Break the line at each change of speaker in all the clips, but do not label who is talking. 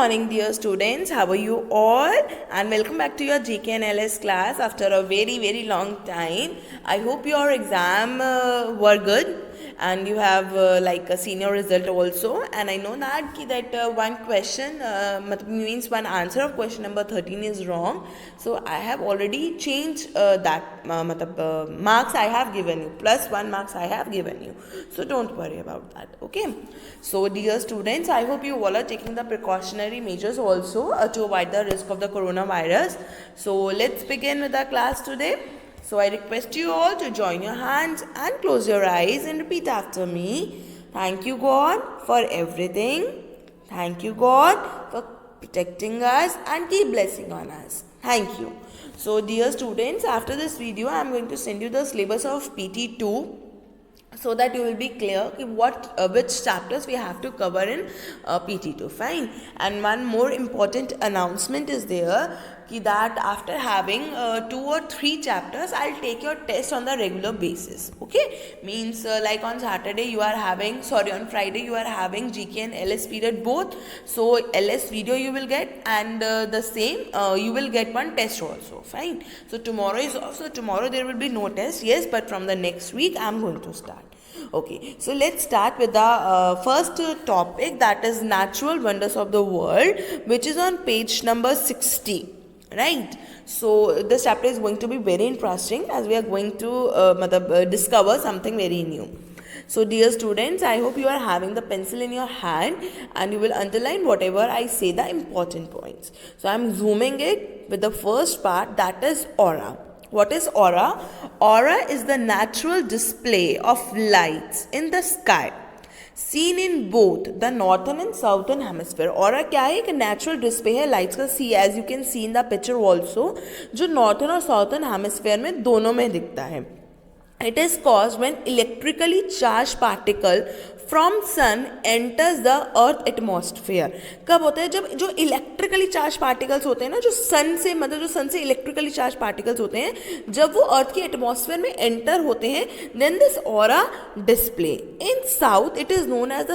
morning, dear students. How are you all? And welcome back to your GK and LS class after a very long time. I hope your exam were good and you have like a senior result also. And I know that one question means one answer of question number 13 is wrong. So I have already changed that marks I have given you, plus 1 marks I have given you. So don't worry about that. Okay. So dear students, I hope you all are taking the precautionary measures also to avoid the risk of the coronavirus. So let's begin with our class today. So I request you all to join your hands and close your eyes and repeat after me. Thank you God for everything. Thank you God for protecting us and keep blessing on us. Thank you. So dear students, after this video I am going to send you the syllabus of PT2 so that you will be clear which chapters we have to cover in PT2. Fine. And one more important announcement is there that after having 2 or 3 chapters, I'll take your test on the regular basis. Okay, means like on Saturday you are having, on Friday you are having GK and LS period both. So LS video you will get, and the same you will get one test also. Fine. So tomorrow is off. So tomorrow there will be no test. Yes, but from the next week I'm going to start. Okay, so let's start with the first topic, that is natural wonders of the world, which is on page number 60. Right. So this chapter is going to be very interesting as we are going to discover something very new. So dear students, I hope you are having the pencil in your hand and you will underline whatever I say, the important points. So I am zooming it with the first part, that is aura. What is aura? Aura is the natural display of lights in the sky seen in both the northern and southern hemisphere. Aura क्या है? एक natural display है lights का. See, as you can see in the picture also, जो northern और southern hemisphere में दोनों में दिखता है. It is caused when electrically charged particle from sun enters the earth atmosphere. कब होता है? जब जो इलेक्ट्रिकली चार्ज पार्टिकल्स होते हैं ना, जो सन से इलेक्ट्रिकली चार्ज पार्टिकल्स होते हैं, जब वो अर्थ के एटमॉस्फेयर में एंटर होते हैं, then this aurora display. In south it is known as the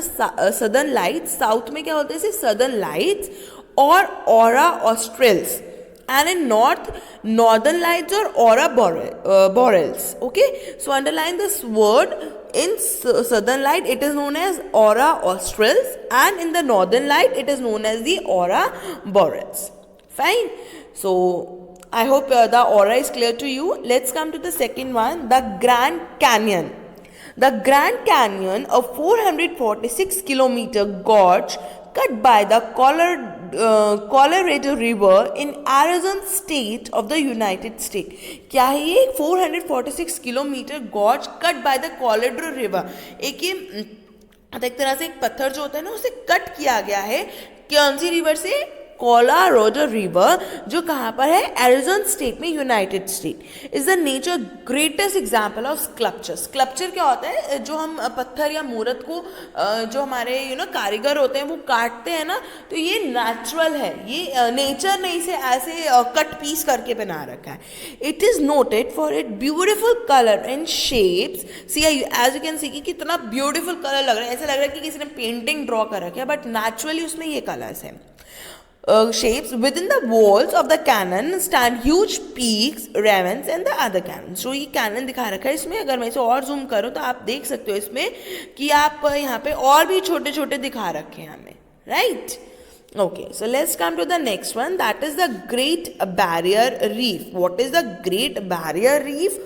southern lights. South में क्या होते हैं? सदर्न लाइट्स और aurora australis. And in northern lights or aurora boreals. Okay, so underline this word. In southern light it is known as aurora australis, and in the northern light it is known as the aurora boreals. Fine. So I hope the aura is clear to you. Let's come to the second one, the Grand Canyon. The Grand Canyon, a 446 kilometer gorge cut by the Colorado River in Arizona state of the United States. क्या है ये? 446 kilometre gorge cut by the Colorado river. एक तरह से एक पत्थर जो होता है ना, उसे कट किया गया है. कौन सी रिवर से? कोलोराडो रिवर, जो कहाँ पर है? एरिजोना स्टेट में, United state. Is the nature greatest example of sculpture. Sculpture क्या होता है? जो हम पत्थर या मूर्त को जो हमारे कारीगर होते हैं वो काटते हैं ना, तो ये नेचुरल है, ये नेचर ने इसे ऐसे कट पीस करके बना रखा है. It is noted for it beautiful colour and shapes. See as you can see कि कितना ब्यूटिफुल कलर लग रहा है, ऐसा लग रहा है कि किसी ने पेंटिंग ड्रॉ कर रखा है, बट नेचुरली उसमें ये कलर्स हैं. Shapes within the walls of the cannon stand huge peaks, ravines and the other cannons. जो ये cannon दिखा रखा है इसमें, अगर मैं इसे और zoom करूँ तो आप देख सकते हो इसमें कि आप यहाँ पे और भी छोटे छोटे दिखा रखे हैं हमें. Right? Okay, so let's come to the next one, that is the Great Barrier Reef. What is the Great Barrier Reef?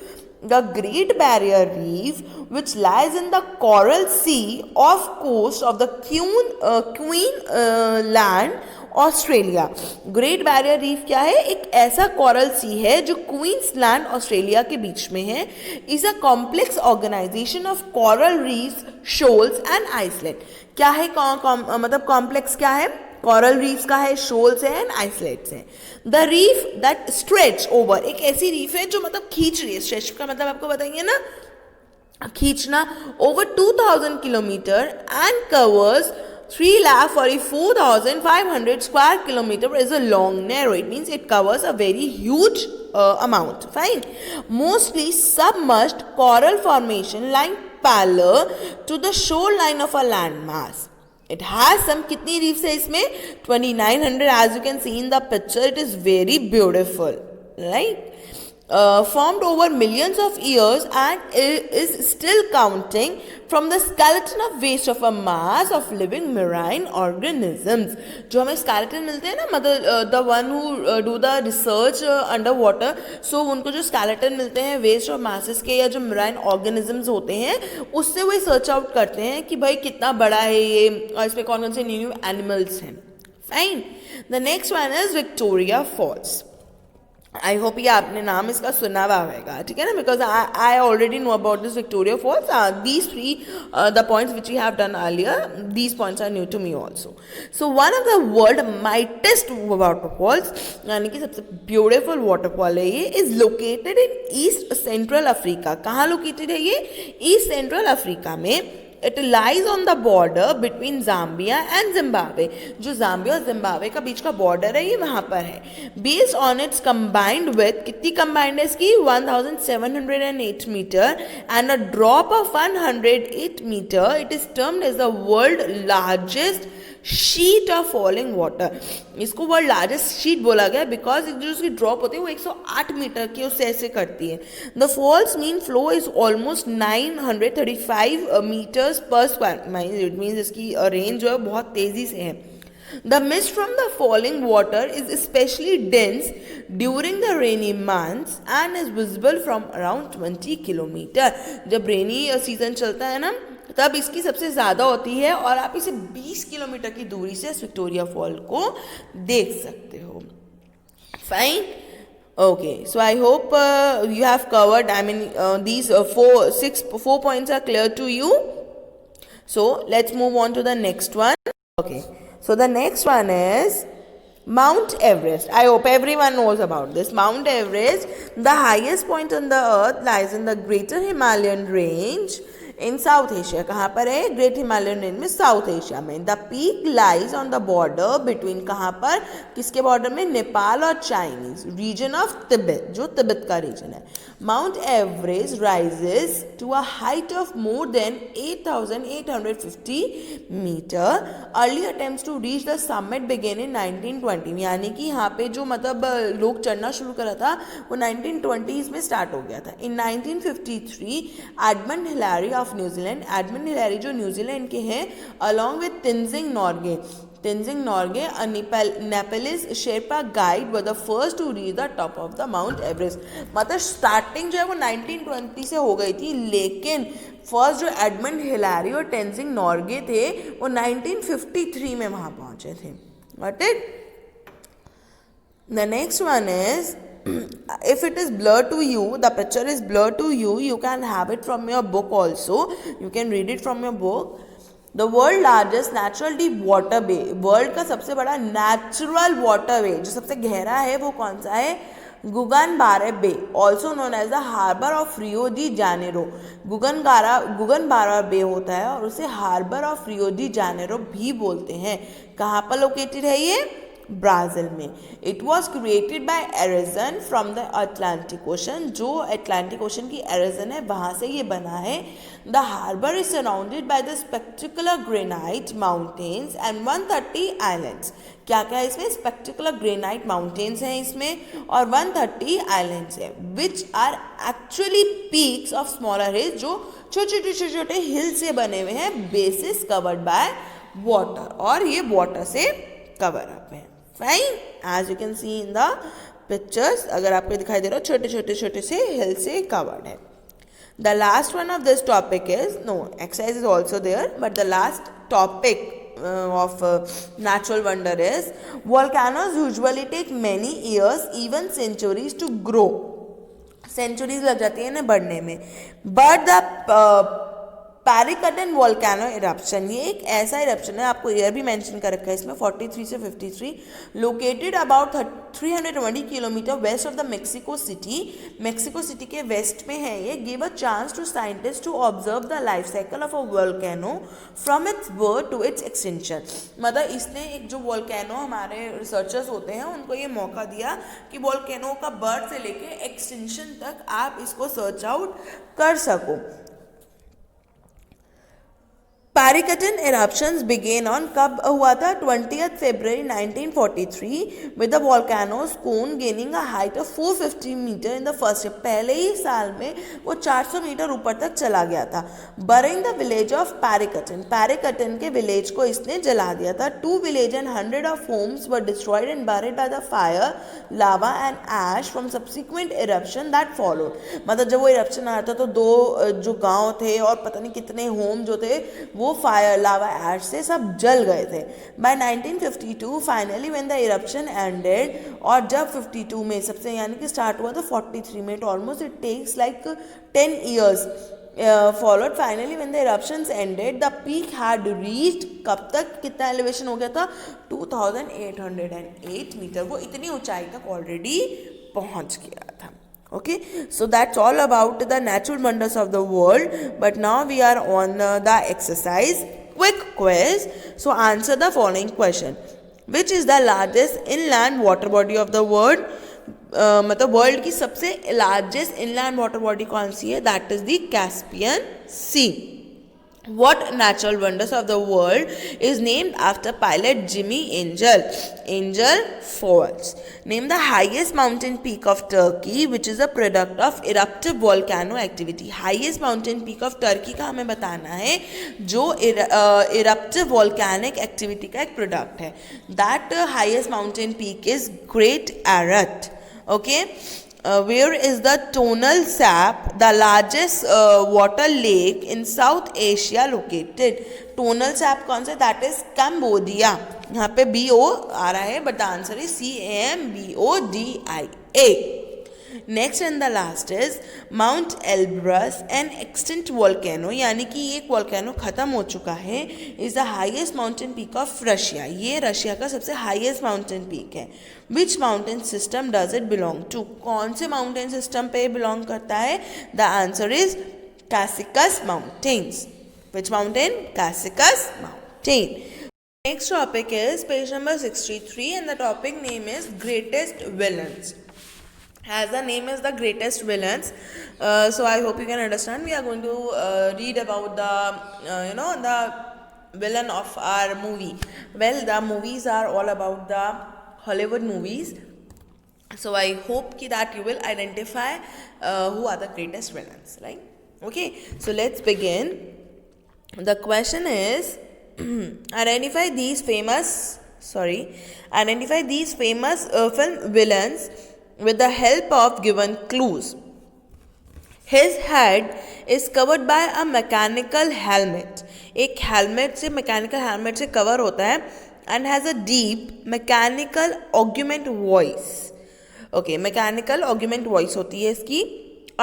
The Great Barrier Reef, which lies in the Coral Sea off coast of the Queensland, Australia. Great barrier reef क्या है? एक ऐसा coral सी है जो Queensland Australia के बीच में है. Is a complex organization of coral reefs, shoals and island. क्या है? मतलब कॉम्प्लेक्स क्या है? कोरल रीफ्स का है, शोल्स है एंड आइसलैंड्स है. The reef that stretch over, एक ऐसी रीफ है जो मतलब खींच रही है. स्ट्रेच का मतलब आपको बताएंगे ना, खींचना. Over 2000 kilometre and covers 3,44,500 square kilometer is a long narrow. It means it covers a very huge amount. Fine. Mostly submerged coral formation lying parallel to the shoreline of a landmass. It has some कितनी reefs है इसमें 2900 as you can see in the picture. It is very beautiful, right? Formed over millions of years and is still counting from the skeleton of waste of a mass of living marine organisms. जो हमें skeleton मिलते हैं ना, मतलब the one who do the research underwater, so उनको जो skeleton मिलते हैं waste of masses के या जो marine organisms होते हैं उससे वो search out करते हैं कि भाई कितना बड़ा है ये और इसमें कौन कौन से न्यू एनिमल्स हैं. Fine. The next one is Victoria Falls. I hope ये आपने नाम इसका सुना हुआ होगा, ठीक है ना, because I already know about this Victoria Falls. These three the points which you have done earlier, these points are new to me also. So one of the world mightiest waterfalls, यानी कि सबसे beautiful waterfall है ये, is located in east central Africa. कहाँ located है ये? East central Africa में. It lies on the border between Zambia and Zimbabwe. जो जाम्बिया और जिम्बाब्वे का बीच का बॉर्डर है ये वहाँ पर है. Based on its combined width, कितनी combined है इसकी? 1708 metre and a drop of 108 metre. It is termed as the world largest sheet of falling water. इसको वर्ल्ड लार्जेस्ट शीट बोला गया बिकॉज जो उसकी ड्रॉप होती है वो 108 मीटर की उससे ऐसे करती है. The falls mean flow is almost 935 metres per square. It means इसकी रेंज जो है बहुत तेजी से है. The mist from the falling water is especially dense during the rainy months and is visible from around 20 kilometer. जब rainy season चलता है ना तब इसकी सबसे ज़्यादा होती है और आप इसे 20 किलोमीटर की दूरी से विक्टोरिया फॉल को देख सकते हो. Fine. Okay, so I hope you have covered, I mean these 4 points are clear to you. So let's move on to the next one. Okay, so the next one is Mount Everest. I hope everyone knows about this. Mount Everest, the highest point on the earth, lies in the Greater Himalayan Range in South Asia. कहाँ पर है? Great Himalayan Range में South Asia में. The peak lies on the border between, कहाँ पर? किसके border में? नेपाल और Chinese region of Tibet, जो तिब्बत का region है. Mount Everest rises to a height of more than 8,850 meter. Early attempts to reach the summit began in 1920. यानी कि यहाँ पे जो मतलब लोग चढ़ना शुरू करा था वो 1920s में स्टार्ट हो गया था. In 1953, Edmund Hillary of New Zealand, Edmund Hillary जो न्यूजीलैंड के हैं, along with Tenzing Norgay, a Nepalese Sherpa guide were the first to reach the top of the Mount Everest. मतलब स्टार्टिंग जो है वो 1920 से हो गई थी, लेकिन फर्स्ट जो एडमंड हिलैरी और तेंजिंग नॉर्गे थे वो 1953 में वहाँ पहुँचे थे. Got it? The next one is, if it is blurred to you, the picture is blurred to you, you can have it from your book also. You can read it from your book. The world largest natural deep water bay. World का सबसे बड़ा natural water way जो सबसे गहरा है वो कौन सा है? Guanabara bay, also known as the harbour of Rio de Janeiro. Guanabara bay होता है और उसे harbour of Rio de Janeiro भी बोलते हैं. कहाँ पर लोकेटेड है ये? ब्राज़ील में. It was created by erosion from the Atlantic Ocean. जो अटलांटिक ओशन की एरिजन है वहाँ से ये बना है. The harbour is surrounded by the spectacular granite mountains and 130 islands. क्या क्या है इसमें? स्पेक्टिकुलर ग्रेनाइट माउंटेन्स हैं इसमें और 130 आइलैंड्स है, which are actually peaks of smaller hills, जो छोटे छोटे हिल से बने हुए हैं, बेसिस कवर्ड बाय वाटर, और ये वाटर से कवर अप है. Fine. As you can see in the pictures, अगर आपको दिखाई दे रहा हो छोटे से हिल से कवर्ड है. The last one of this topic is, no exercise is also there, but the last topic of natural wonder is, volcanoes usually take many years, even centuries to grow. Centuries लग जाती है ना बढ़ने में. But the Paricutin volcano eruption, ये एक ऐसा eruption है, आपको ईयर भी मेंशन कर रखा है इसमें, 43 से 53, located about 320 kilometre west of the Mexico City. Mexico City के वेस्ट में है ये. Give a chance to scientist to observe the life cycle of a volcano from its birth to its extension. मतलब इसने एक जो वोल्केनो, हमारे researchers होते हैं उनको ये मौका दिया कि वोल्केनो का बर्थ से लेके एक्सटेंशन तक आप इसको सर्च आउट कर सको. Parikatan eruptions began on कब हुआ था 20th February 1943 with the volcano's cone gaining a height of 450 meter in the first year. पहले ही साल में वो 400 मीटर ऊपर तक चला गया था. Burning the village of Parikatan. Parikatan के विलेज को इसने जला दिया था. 2 villages and 100 of homes were destroyed and buried by the fire, lava and ash from subsequent eruption that followed. मतलब जब वो eruption आया था तो 2 जो गांव थे और पता नहीं कितने होम जो थे वो फायर लावा एश से सब जल गए थे. By 1952 finally when the eruption ended, और जब 52 में सबसे यानी कि स्टार्ट हुआ तो 43 में, almost it takes like 10 years followed. Finally when the eruptions ended the peak had reached, कब तक कितना एलिवेशन हो गया था 2808 मीटर. वो इतनी ऊंचाई तक ऑलरेडी पहुंच गया था. Okay, so that's all about the natural wonders of the world. But now we are on the exercise quick quiz. So answer the following question. Which is the largest inland water body of the world? मतलब world की सबसे largest inland water body कौन सी है? That is the Caspian Sea. What natural wonders of the world is named after pilot Jimmy Angel? Angel Falls. Name the highest mountain peak of Turkey, which is a product of eruptive volcano activity. Highest mountain peak of Turkey का हमें बताना है जो eruptive volcanic activity का एक product है. That highest mountain peak is Great Ararat. Okay. Where is the Tonle Sap, the largest water lake in South Asia located? Tonle Sap कौन सा? That is Cambodia. यहाँ पे BO आ रहा है, but the answer is CAMBODIA. Next and the last is Mount Elbrus, an extinct volcano, यानी कि एक volcano खत्म हो चुका है, is the highest mountain peak of Russia. ये रशिया का सबसे highest mountain peak है. Which mountain system does it belong to? कौन से mountain system पे belong करता है? The answer is Caucasus Mountains. Which mountain? Caucasus Mountain. Next topic is page number 63 and the topic name is Greatest Villains. As the name is the greatest villains, so I hope you can understand. We are going to read about the the villain of our movie. Well, the movies are all about the Hollywood movies, so I hope that you will identify who are the greatest villains, right? Okay, so let's begin. The question is identify these famous film villains with the help of given clues. His head is covered by a mechanical helmet. एक helmet से mechanical helmet से cover होता है and has a deep mechanical augment voice. Okay, mechanical augment voice होती है इसकी.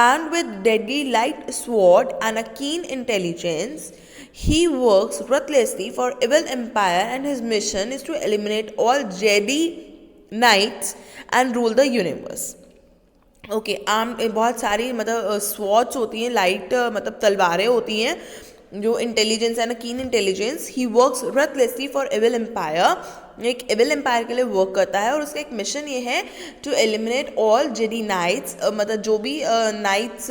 Armed with deadly light sword and a keen intelligence, he works ruthlessly for evil empire and his mission is to eliminate all Jedi Knights and rule the universe. Okay आम बहुत सारी मतलब swords होती हैं, light मतलब तलवारें होती हैं जो इंटेलिजेंस है ना, keen intelligence. He works ruthlessly for evil empire, एक एविल एम्पायर के लिए वर्क करता है और उसका एक मिशन ये है to eliminate all Jedi knights, मतलब जो भी नाइट्स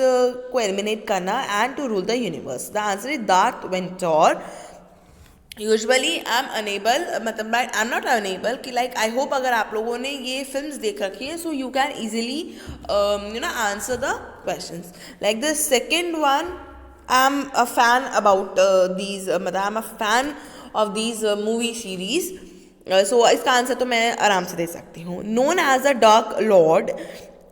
को एलिमिनेट करना, and to rule the universe. The answer is Darth Vader. Usually I am unable, मतलब आई एम नॉट अनेबल कि लाइक आई होप अगर आप लोगों ने ये फिल्म्स देख रखी है so you can easily answer the questions. Like the second one, I am a fan about these, मतलब I am a fan of these movie series. So इसका आंसर तो मैं आराम से दे सकती हूँ. Known as a dark lord,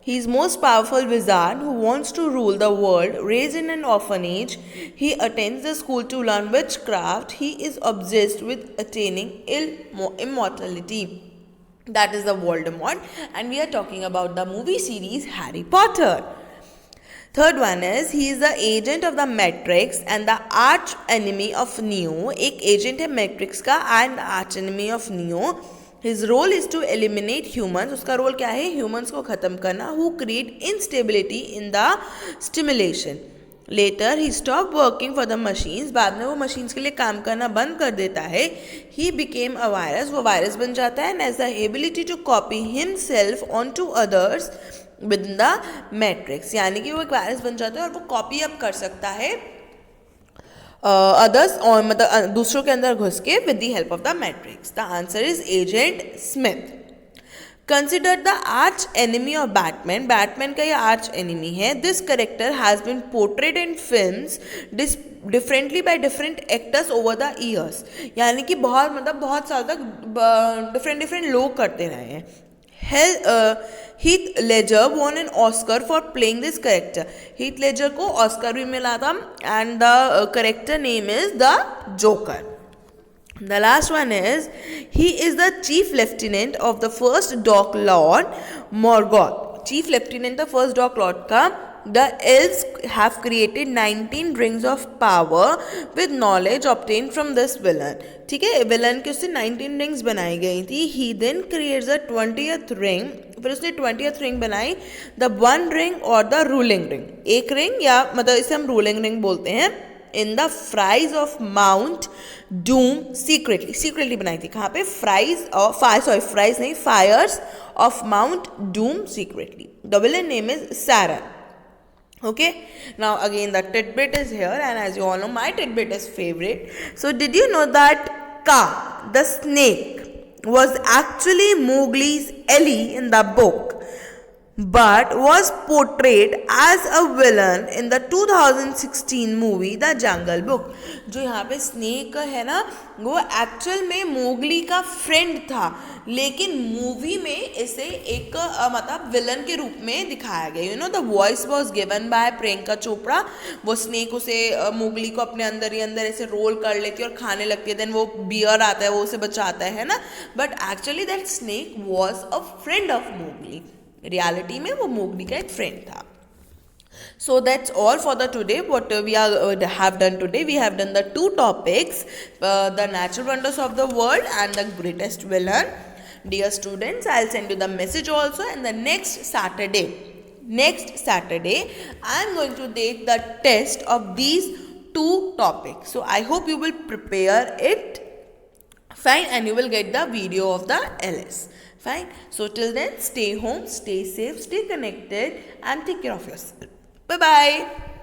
he is most powerful wizard who wants to rule the world. Raised in an orphanage, he attends the school to learn witchcraft. He is obsessed with attaining immortality. That is the Voldemort, and we are talking about the movie series Harry Potter. Third one is he is the agent of the Matrix and the arch enemy of Neo. एक agent है Matrix का and arch enemy of Neo. His role is to eliminate humans. उसका role क्या है? humans को ख़त्म करना. Who create instability in the stimulation. Later he stopped working for the machines. बाद में वो machines के लिए काम करना बंद कर देता है. He became a virus. वो वायरस बन जाता है. And has the ability to copy himself onto others within the matrix. यानी कि वो एक वायरस बन जाता है और वो कॉपी अप कर सकता है others और मतलब दूसरों के अंदर घुस के with the help of the matrix. The answer is Agent Smith. Considered the arch enemy of Batman. Batman का ये arch enemy है. This character has been portrayed in films differently by different actors over the years. यानी कि बहुत साल तक different लोग करते रहे हैं. Heath Ledger won an Oscar for playing this character. Heath Ledger को Oscar भी मिला था and the character name is the Joker. The last one is he is the Chief Lieutenant of the first Dark Lord Morgoth. Chief Lieutenant the first Dark Lord का the elves have created 19 rings of power with knowledge obtained from this villain. ठीक है, villain के उससे 19 rings बनाई गई थी. He then creates the 20th ring. फिर उसने 20th रिंग बनाई, द वन रिंग और द रूलिंग रिंग. एक रिंग या मतलब इसे हम रूलिंग रिंग बोलते हैं. In the fries of Mount Doom secretly बनाई थी. कहाँ पे? फ्राइज नहीं, fires of Mount Doom secretly. The villain name is Sauron. Okay, now again the tidbit is here, and as you all know, my tidbit is favorite. So did you know that Kaa, the snake, was actually Mowgli's Ellie in the book, but was portrayed as a villain in the 2016 movie The Jungle Book. जो यहाँ पे snake है ना, वो actual में Mowgli का friend था, लेकिन मूवी में इसे एक मतलब विलन के रूप में दिखाया गया. You know the voice was given by Priyanka Chopra. वो स्नेक उसे मोगली को अपने अंदर ही अंदर ऐसे रोल कर लेती है और खाने लगती है. देन वो बियर आता है, वो उसे बचाता है ना. But actually that snake was a friend of Mowgli. Reality में वो मोगली का एक फ्रेंड था. So that's all for the today. What we have done today, we have done the two topics, the natural wonders of the world and the greatest villain. Dear students, I'll send you the message also, and the next Saturday I'm going to take the test of these two topics. So I hope you will prepare it fine, and you will get the video of the LS. Fine. So till then, stay home, stay safe, stay connected, and take care of yourself. Bye bye.